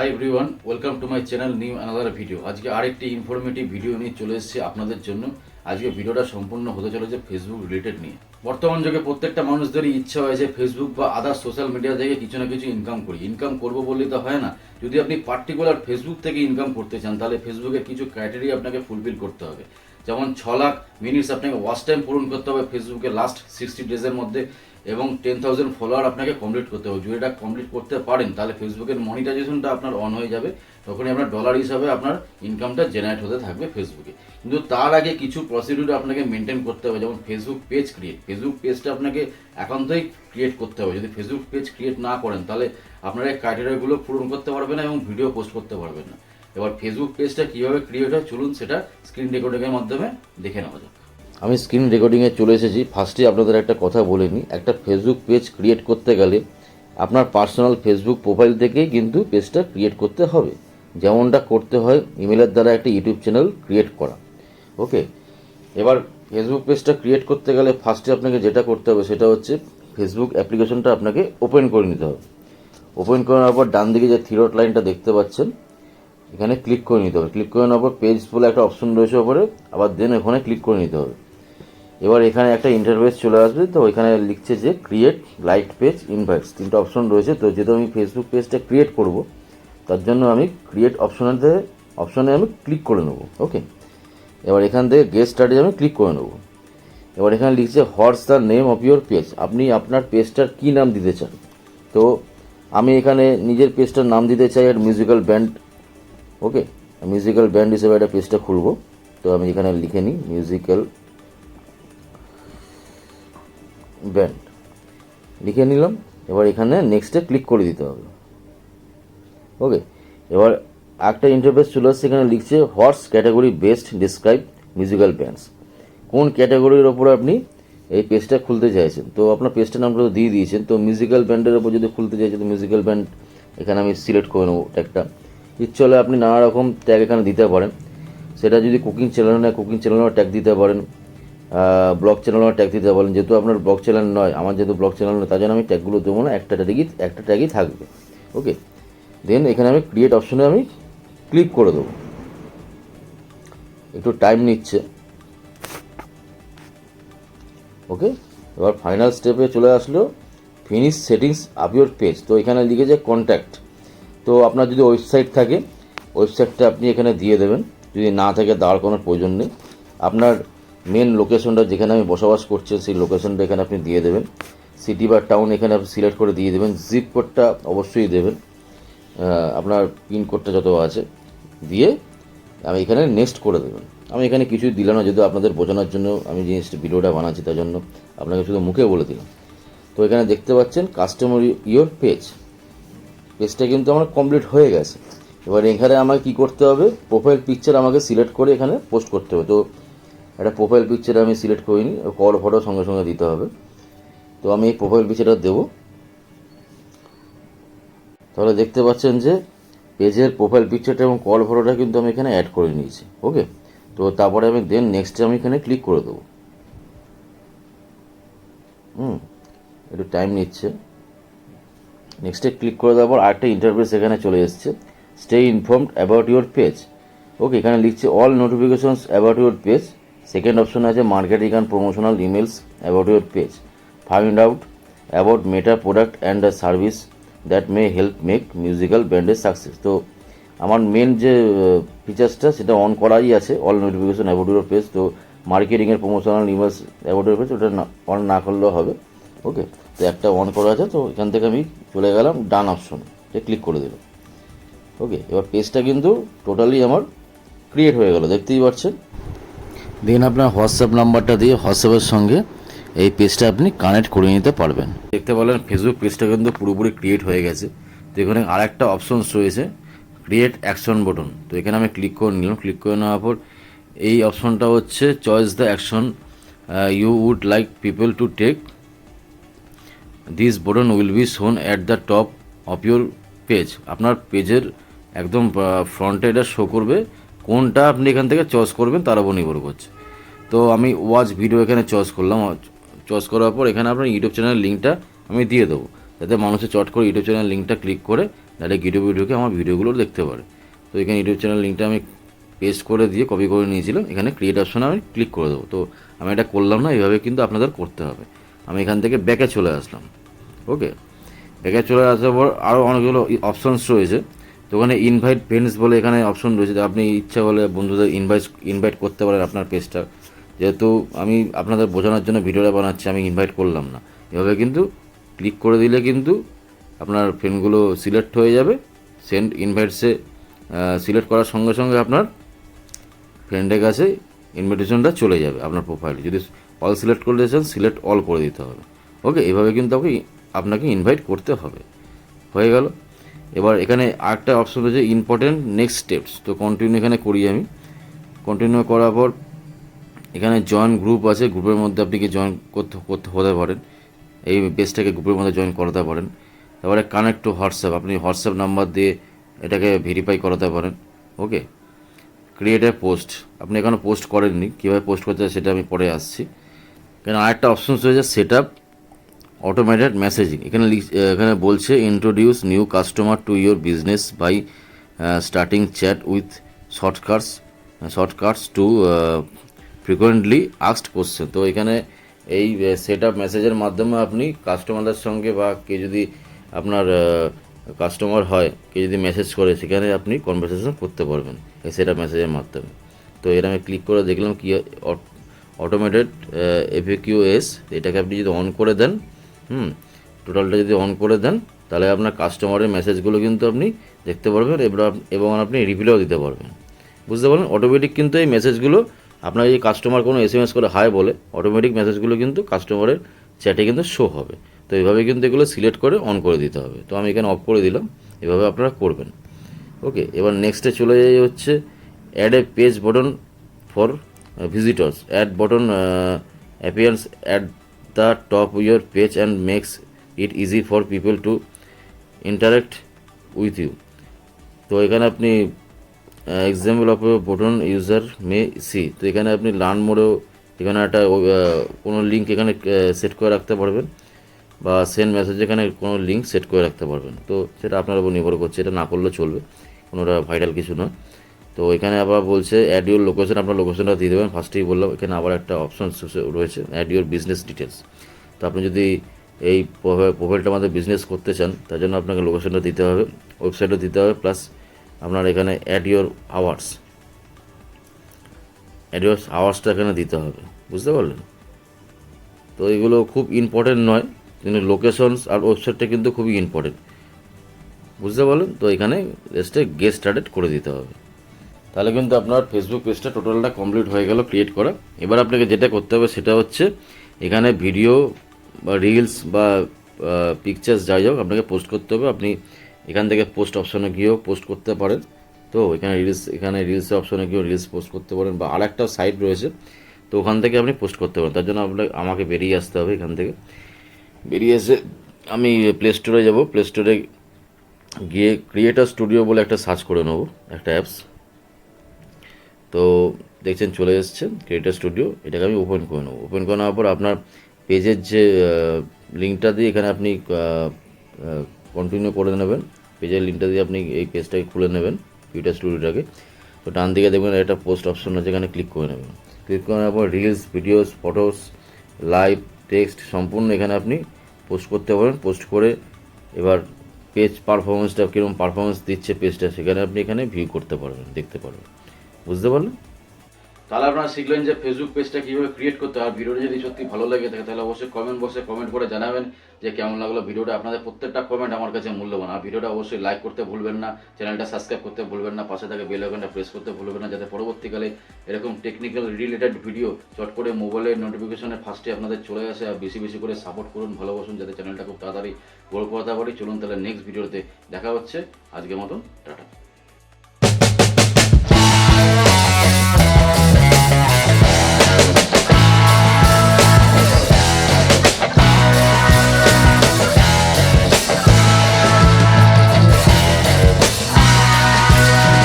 Hi everyone, welcome to my channel new another video. আজকে আরেকটি informative video নিয়ে চলে এসেছি আপনাদের জন্য। আজকে ভিডিওটা সম্পূর্ণ হতে চলেছে ফেসবুক রিলেটেড নিয়ে। বর্তমান যুগে প্রত্যেকটা মানুষদেরই ইচ্ছা হয় যে ফেসবুক বা আদার সোশ্যাল মিডিয়া থেকে কিছু না কিছু ইনকাম করি। ইনকাম করবো বললেই তো হয় না। যদি আপনি পার্টিকুলার ফেসবুক থেকে ইনকাম করতে চান, তাহলে ফেসবুকের কিছু ক্রাইটেরিয়া আপনাকে ফুলফিল করতে হবে। যেমন 6 লাখ মিনিটস আপনাকে ওয়াচ টাইম পূরণ করতে হবে ফেসবুকে লাস্ট 60 ডেজের মধ্যে, এবং 10,000 ফলোয়ার আপনাকে কমপ্লিট করতে হবে। যদি এটা কমপ্লিট করতে পারেন, তাহলে ফেসবুকের মনিটাইজেশনটা আপনার অন হয়ে যাবে। তখনই আপনার ডলার হিসাবে আপনার ইনকামটা জেনারেট হতে থাকবে ফেসবুকে। কিন্তু তার আগে কিছু প্রসিডিউর আপনাকে মেনটেন করতে হবে। যেমন ফেসবুক পেজ ক্রিয়েট, ফেসবুক পেজটা আপনাকে একান্তই ক্রিয়েট করতে হবে। যদি ফেসবুক পেজ ক্রিয়েট না করেন, তাহলে আপনারা এই ক্রাইটেরিয়াগুলো পূরণ করতে পারবেন না এবং ভিডিও পোস্ট করতে পারবেন না। এবার ফেসবুক পেজটা কীভাবে ক্রিয়েট হয়, চলুন সেটা স্ক্রিন রেকর্ডিংয়ের মাধ্যমে দেখে নেওয়া যাক। আমি স্ক্রিন রেকর্ডিংয়ে চলে এসেছি। ফার্স্টে আপনাদের একটা কথা বলে নিই, একটা ফেসবুক পেজ ক্রিয়েট করতে গেলে আপনার পার্সোনাল ফেসবুক প্রোফাইল থেকেই কিন্তু পেজটা ক্রিয়েট করতে হবে। যেমনটা করতে হয় ইমেলের দ্বারা একটা ইউটিউব চ্যানেল ক্রিয়েট করা। ওকে, এবার ফেসবুক পেজটা ক্রিয়েট করতে গেলে ফার্স্টে আপনাকে যেটা করতে হবে সেটা হচ্ছে ফেসবুক অ্যাপ্লিকেশনটা আপনাকে ওপেন করে নিতে হবে। ওপেন করার পর ডান দিকে যে থ্রি লাইনটা দেখতে পাচ্ছেন, এখানে ক্লিক করে নিতে হবে। ক্লিক করে নেওয়ার পর পেজ বলে একটা অপশন রয়েছে ওপরে, আবার দেন ওখানে ক্লিক করে নিতে হবে। এবার এখানে একটা ইন্টারফেস চলে আসবে। তো এখানে লিখছে যে ক্রিয়েট, লাইট পেজ, ইনভাইটস, তিনটা অপশন রয়েছে। তো যেহেতু আমি ফেসবুক পেজটা ক্রিয়েট করব, তার জন্য আমি ক্রিয়েট অপশনে আমি ক্লিক করে নেব। ওকে, এবার এখান থেকে গেট স্টার্টে আমি ক্লিক করে নেব। এবার এখানে লিখছে what's the name of your page, আপনি আপনার পেজটার কী নাম দিতে চান। তো আমি এখানে নিজের পেজটার নাম দিতে চাই আর মিউজিক্যাল ব্যান্ড। ওকে, মিউজিক্যাল ব্যান্ড হিসেবে একটা পেজটা খুলব। তো আমি এখানে লিখে নিই মিউজিক্যাল ব্যান্ড, লিখে নিলাম। এবার এখানে নেক্সটে ক্লিক করে দিতে হবে। ওকে, এবার একটা ইন্টারফেস চলে আসছে। এখানে লিখছে what's category best describe musical bands, কোন ক্যাটাগরির ওপর আপনি এই পেজটা খুলতে চাইছেন। তো আপনার পেজটার নামটা তো দিয়ে দিয়েছেন। তো মিউজিক্যাল ব্যান্ডের ওপর যদি খুলতে চাইছেন, তো মিউজিক্যাল ব্যান্ড এখানে আমি সিলেক্ট করে নেবো ট্যাগটা। ইচ্ছে হলে আপনি নানা রকম ট্যাগ এখানে দিতে পারেন। সেটা যদি কুকিং চ্যানেল নয়, কুকিং চ্যানেলও ট্যাগ দিতে পারেন, ব্লগ চ্যানেলও ট্যাগ দিতে পারেন। যেহেতু আপনার ব্লগ চ্যানেল নয়, আমার যেহেতু ব্লগ চ্যানেল নয়, তার জন্য আমি ট্যাগগুলো দেবো না, একটা ট্যাগই থাকবে। ওকে, দেন এখানে আমি ক্রিয়েট অপশনে আমি ক্লিক করে দেবো। একটু টাইম নিচ্ছে। ওকে, এবার ফাইনাল স্টেপে চলে আসলো finish settings up your page. তো এখানে লিখেছে কন্ট্যাক্ট। তো আপনার যদি ওয়েবসাইট থাকে, ওয়েবসাইটটা আপনি এখানে দিয়ে দেবেন। যদি না থাকে, দেওয়ার কোনো প্রয়োজন নেই। আপনার মেন লোকেশনটা যেখানে আমি বসবাস করছি, সেই লোকেশনটা এখানে আপনি দিয়ে দেবেন। সিটি বা টাউন এখানে আপনি সিলেক্ট করে দিয়ে দেবেন। জিপ কোডটা অবশ্যই দেবেন, আপনার পিনকোডটা যত আছে দিয়ে আমি এখানে নেক্সট করে দেবেন। আমি এখানে কিছুই দিলাম না, যেহেতু আপনাদের বোঝানোর জন্য আমি জিনিসটা ভিডিওটা বানাচ্ছি, তার জন্য আপনাকে শুধু মুখে বলে দিলাম। তো এখানে দেখতে পাচ্ছেন কাস্টমার ইয়োর পেজটা কিন্তু আমার কমপ্লিট হয়ে গেছে। এবার এখানে আমাকে কী করতে হবে, প্রোফাইল পিকচার আমাকে সিলেক্ট করে এখানে পোস্ট করতে হবে। তো একটা প্রোফাইল পিকচার আমি সিলেক্ট করিনি, কল ফটো সঙ্গে সঙ্গে দিতে হবে। তো আমি এই প্রোফাইল পিকচারটা দেবো। তাহলে দেখতে পাচ্ছেন যে পেজের প্রোফাইল পিকচারটা এবং কল ফটোটা কিন্তু আমি এখানে অ্যাড করে নিয়েছি। ওকে, তো তারপরে আমি দেন নেক্সটে আমি এখানে ক্লিক করে দেবো। একটু টাইম নিচ্ছে। নেক্সটে ক্লিক করে দেওয়ার পর আরেকটা ইন্টারফেস এখানে চলে এসছে, stay informed about your page. Okay, এখানে লিখছে all notifications about your page. Second option আছে marketing and promotional emails about your page. Find out about Meta product and the service that may help make musical ব্যান্ডের success. তো আমার main যে ফিচার্সটা সেটা on করাই আছে, all notification about your page. তো মার্কেটিংয়ের promotional emails about your page ওটা অন না করলেও হবে। ওকে, তো একটা অন করা আছে। তো এখান থেকে আমি চলে গেলাম ডান অপশনে, ক্লিক করে দিলাম। ওকে, এবার পেজটা কিন্তু টোটালি আমার ক্রিয়েট হয়ে গেল, দেখতেই পাচ্ছেন। দেন আপনার হোয়াটসঅ্যাপ নাম্বারটা দিয়ে হোয়াটসঅ্যাপের সঙ্গে এই পেজটা আপনি কানেক্ট করে নিতে পারবেন। দেখতে পারলেন ফেসবুক পেজটা কিন্তু পুরোপুরি ক্রিয়েট হয়ে গেছে। তো এখানে আরেকটা অপশনস রয়েছে ক্রিয়েট অ্যাকশন বটন। তো এখানে আমি ক্লিক করে নিলাম। ক্লিক করে নেওয়ার পর এই অপশনটা হচ্ছে choose the action you would like people to take. This button will be shown at the top of your page. আপনার পেজের একদম ফ্রন্টে এটা শো করবে। কোনটা আপনি এখান থেকে চয়েস করবেন তার উপর নির্ভর করছে। তো আমি ওয়াচ ভিডিও এখানে চয়েস করলাম। চয়েস করার পর এখানে আপনার ইউটিউব চ্যানেলের লিঙ্কটা আমি দিয়ে দেবো, যাতে মানুষের চট করে ইউটিউব চ্যানেল লিঙ্কটা ক্লিক করে ডাইরেক্ট ইউটিউবে ঢুকে আমার ভিডিওগুলো দেখতে পারে। তো এখানে ইউটিউব চ্যানেল লিঙ্কটা আমি পেস্ট করে দিয়ে কপি করে নিয়েছিলাম, এখানে ক্রিয়েট অপশনে আমি ক্লিক করে দেবো। তো আমি এটা করলাম না, এইভাবে কিন্তু আপনাদের করতে হবে। আমি এখান থেকে ব্যাকে চলে আসলাম। ওকে, ব্যাকে চলে আসার পর আরও অনেকগুলো অপশনস রয়েছে। তো ওখানে ইনভাইট ফ্রেন্ডস বলে এখানে অপশন রয়েছে, আপনি ইচ্ছা হলে বন্ধুদের ইনভাইট করতে পারেন আপনার পেজটা। যেহেতু আমি আপনাদের বোঝানোর জন্য ভিডিওটা বানাচ্ছি, আমি ইনভাইট করলাম না। এভাবে কিন্তু ক্লিক করে দিলে কিন্তু আপনার ফ্রেন্ডগুলো সিলেক্ট হয়ে যাবে। সেন্ড ইনভাইটসে সিলেক্ট করার সঙ্গে সঙ্গে আপনার ফ্রেন্ডের কাছে ইনভিটেশনটা চলে যাবে আপনার প্রোফাইলে। যদি অল সিলেক্ট করতে চান, সিলেক্ট অল করে দিতে হবে। ওকে, এভাবে কিন্তু আপনাকে ইনভাইট করতে হবে। হয়ে গেল। এবার এখানে আরেকটা অপশন রয়েছে ইম্পর্টেন্ট নেক্সট স্টেপস। তো কন্টিনিউ এখানে করি আমি। কন্টিনিউ করার পর এখানে জয়েন গ্রুপ আছে, গ্রুপের মধ্যে আপনি কি জয়েন করতে হতে পারেন, এই পেজটাকে গ্রুপের মধ্যে জয়েন করাতে পারেন। তারপরে কানেক্ট টু হোয়াটসঅ্যাপ, আপনি হোয়াটসঅ্যাপ নাম্বার দিয়ে এটাকে ভেরিফাই করাতে পারেন। ওকে, ক্রিয়েট এ পোস্ট, আপনি এখনও পোস্ট করেননি, কীভাবে পোস্ট করতে হয় সেটা আমি পরে আসছি। এখানে আরেকটা অপশন রয়েছে সেট আপ অটোমেটেড মেসেজিং। এখানে বলছে introduce new customer to your business by starting chat with shortcuts to frequently asked question. তো এখানে এই সেট আপ মেসেজের মাধ্যমে আপনি কাস্টমারদের সঙ্গে বা কেউ যদি আপনার কাস্টমার হয়, কেউ যদি মেসেজ করে, সেখানে আপনি কনভারসেশন করতে পারবেন এই সেট আপ মেসেজের মাধ্যমে। তো এটা আমি ক্লিক করে দেখলাম কি অটোমেটেড FAQs, এটাকে আপনি যদি অন করে দেন, টোটালটা যদি অন করে দেন, তাহলে আপনার কাস্টমারের মেসেজগুলো কিন্তু আপনি দেখতে পারবেন এবং আপনি রিপ্লাইও দিতে পারবেন। বুঝতে পারলেন? অটোমেটিক কিন্তু এই মেসেজগুলো আপনার এই কাস্টমার কোনো SMS করে হাই বলে, অটোমেটিক মেসেজগুলো কিন্তু কাস্টমারের চ্যাটে কিন্তু শো হবে। তো এইভাবে কিন্তু এগুলো সিলেক্ট করে অন করে দিতে হবে। তো আমি এখানে অফ করে দিলাম, এভাবে আপনারা করবেন। ওকে, এবার নেক্সটে চলে যাই হচ্ছে add a page button for visitors. Add button appears at the top of your page and makes it easy for people to interact with you. তো এখানে আপনি example of button user may see. তো এখানে আপনি learn মোডেও এখানে একটা কোনো link এখানে সেট করে রাখতে পারবেন, বা সেন্ড মেসেজ এখানে কোনো লিঙ্ক সেট করে রাখতে পারবেন। তো সেটা আপনার উপর নির্ভর করছে, এটা না করলে চলবে, কোনোটা ভাইরাল কিছু নয়। তো এখানে আবার বলছে অ্যাড ইউর লোকেশন, আপনার লোকেশনটা দিয়ে দেবেন, ফার্স্টেই বললাম। এখানে আবার একটা অপশন রয়েছে অ্যাড ইউর বিজনেস ডিটেলস। তো আপনি যদি এই প্রোফাইলটা আমাদের বিজনেস করতে চান, তার জন্য আপনাকে লোকেশনটা দিতে হবে, ওয়েবসাইটও দিতে হবে, প্লাস আপনার এখানে অ্যাড ইউর আওয়ার্সটা এখানে দিতে হবে। বুঝতে পারলেন? তো এগুলো খুব ইম্পর্টেন্ট নয়, কিন্তু লোকেশনস আর ওয়েবসাইটটা কিন্তু খুবই ইম্পর্টেন্ট। বুঝতে পারলেন? তো এখানে জাস্ট গেট স্টার্টেড করে দিতে হবে। তাহলে কিন্তু আপনার ফেসবুক পেজটা টোটালটা কমপ্লিট হয়ে গেল ক্রিয়েট করা। এবার আপনাকে যেটা করতে হবে সেটা হচ্ছে এখানে ভিডিও বা রিলস বা পিকচার্স যাই হোক আপনাকে পোস্ট করতে হবে। আপনি এখান থেকে পোস্ট অপশনে গিয়েও পোস্ট করতে পারেন। তো এখানে রিলসের অপশনে গিয়েও রিলস পোস্ট করতে পারেন, বা আরেকটা সাইট রয়েছে, তো ওখান থেকে আপনি পোস্ট করতে পারেন। তার জন্য আমাকে বেরিয়ে আসতে হবে। এখান থেকে বেরিয়ে এসে আমি প্লে স্টোরে যাব। প্লে স্টোরে গিয়ে ক্রিয়েটার স্টুডিও বলে একটা সার্চ করে নেব, একটা অ্যাপস। তো দেখছেন চলে এসছে ক্রিয়েটার স্টুডিও, এটাকে আমি ওপেন করে নেব। ওপেন করে নেওয়ার পর আপনার পেজের যে লিঙ্কটা দিয়ে এখানে আপনি কন্টিনিউ করে নেবেন। পেজের লিঙ্কটা দিয়ে আপনি এই পেজটাকে খুলে নেবেন, ক্রিয়েটার স্টুডিওটাকে। তো ডান দিকে দেখবেন একটা পোস্ট অপশন আছে, এখানে ক্লিক করে নেবেন। ক্লিক করে নেওয়ার পর reels, videos, photos, live, text সম্পূর্ণ এখানে আপনি পোস্ট করতে পারেন। পোস্ট করে এবার পেজ পারফরমেন্সটা কীরকম পারফরমেন্স দিচ্ছে পেজটা, সেখানে আপনি এখানে ভিউ করতে পারবেন, দেখতে পারবেন। বুঝতে পারলেন? তাহলে আপনারা শিখলেন যে ফেসবুক পেজটা কীভাবে ক্রিয়েট করতে হয়। ভিডিওটা যদি সত্যি ভালো লাগে থাকে তাহলে অবশ্যই কমেন্ট বক্সে কমেন্ট করে জানাবেন যে কেমন লাগলো ভিডিওটা। আপনাদের প্রত্যেকটা কমেন্ট আমার কাছে মূল্যবান। আর ভিডিওটা অবশ্যই লাইক করতে ভুলবেন না, চ্যানেলটা সাবস্ক্রাইব করতে ভুলবেন না, পাশে থাকা বেল আইকনটা প্রেস করতে ভুলবেন না, যাতে পরবর্তীকালে এরকম টেকনিক্যাল রিলেটেড ভিডিও চট করে মোবাইলের নোটিফিকেশনে ফার্স্টে আপনাদের চলে আসে। আর বেশি বেশি করে সাপোর্ট করুন, ভালোবাসুন, যাতে চ্যানেলটা খুব তাড়াতাড়ি গ্রো করতে পারি। চলুন তাহলে নেক্সট ভিডিওতে দেখা হচ্ছে। আজকের মতন টাটা।